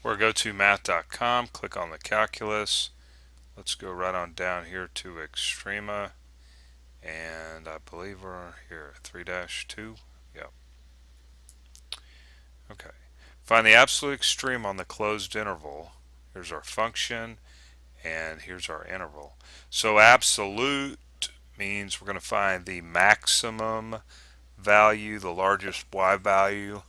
or go to math.com, click on the calculus. Let's go right on down here to Extrema, and I believe we're here, 3-2. Yep. Okay. Find the absolute extreme on the closed interval. Here's our function, and here's our interval. So absolute means we're going to find the maximum value, the largest y value,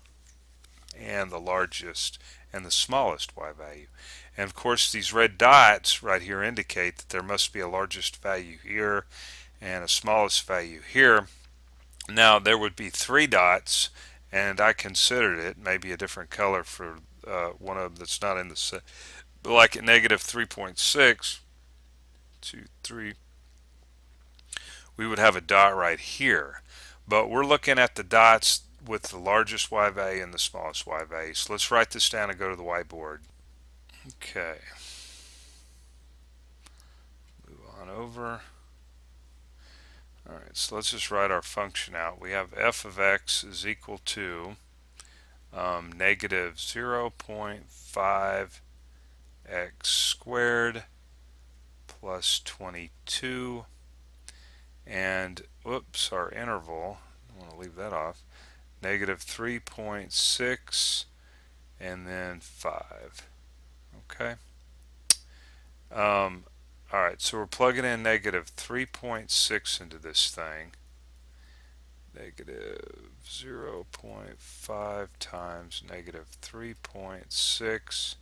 and the largest and the smallest y value. And of course, these red dots right here indicate that there must be a largest value here and a smallest value here. Now, there would be 3 dots, and I considered it maybe a different color for one of them that's not in the set. But like at negative 3.6, 2, 3, we would have a dot right here. But we're looking at the dots with the largest y value and the smallest y value. So let's write this down and go to the whiteboard. Okay. Move on over. Alright, so let's just write our function out. We have f of x is equal to negative 0.5 x squared plus 22, and whoops, our interval, I want to leave that off, negative 3.6 and then 5. Okay. Alright, so we're plugging in negative 3.6 into this thing. Negative 0.5 times negative 3.6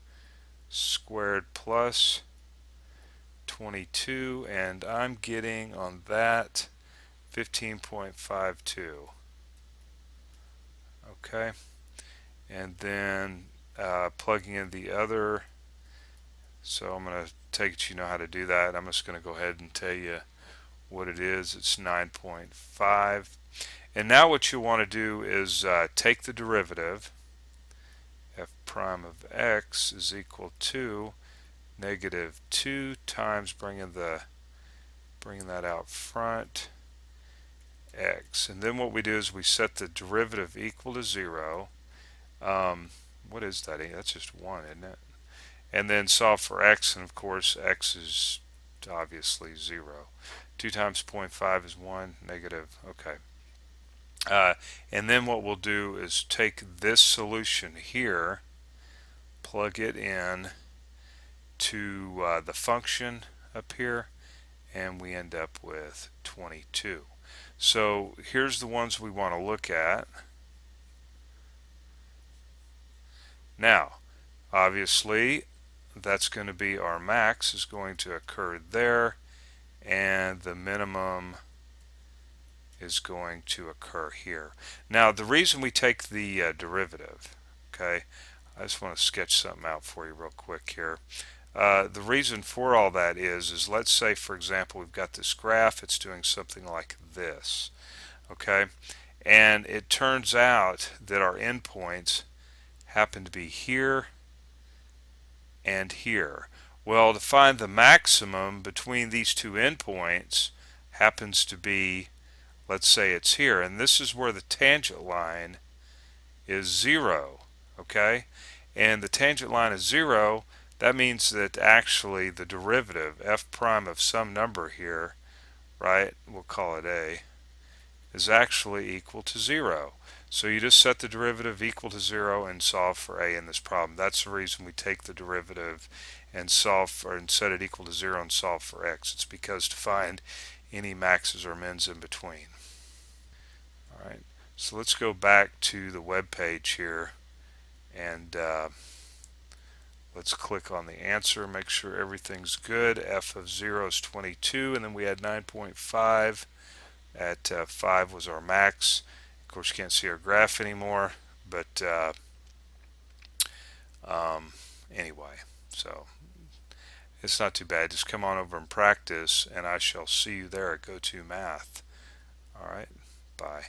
squared plus 22, and I'm getting on that 15.52. Okay, and then plugging in the other, so I'm going to take it you know how to do that. I'm just going to go ahead and tell you what it is. It's 9.5. And now what you want to do is take the derivative. F prime of x is equal to negative 2 times bringing that out front x. And then what we do is we set the derivative equal to 0. What is that? That's just 1, isn't it? And then solve for x, and of course x is obviously 0. 2 times 0.5 is 1, negative. Okay. And then what we'll do is take this solution here, plug it in to the function up here, and we end up with 22. So here's the ones we want to look at. Now, obviously, that's going to be our max is going to occur there, and the minimum is going to occur here. Now, the reason we take the derivative, okay, I just want to sketch something out for you real quick here. The reason for all that is let's say, for example, we've got this graph. It's doing something like this, okay, and it turns out that our endpoints happen to be here and here. Well, to find the maximum between these two endpoints happens to be, let's say it's here, and this is where the tangent line is 0, okay? And the tangent line is 0. That means that actually the derivative, f prime of some number here, right, we'll call it a, is actually equal to 0. So you just set the derivative equal to 0 and solve for a in this problem. That's the reason we take the derivative and solve for, and set it equal to 0 and solve for x. It's because to find any maxes or mins in between. Alright, so let's go back to the web page here, and let's click on the answer, make sure everything's good. F of 0 is 22, and then we had 9.5. At 5 was our max. Of course, you can't see our graph anymore, but anyway, so it's not too bad. Just come on over and practice, and I shall see you there at Go To Math. All right, bye.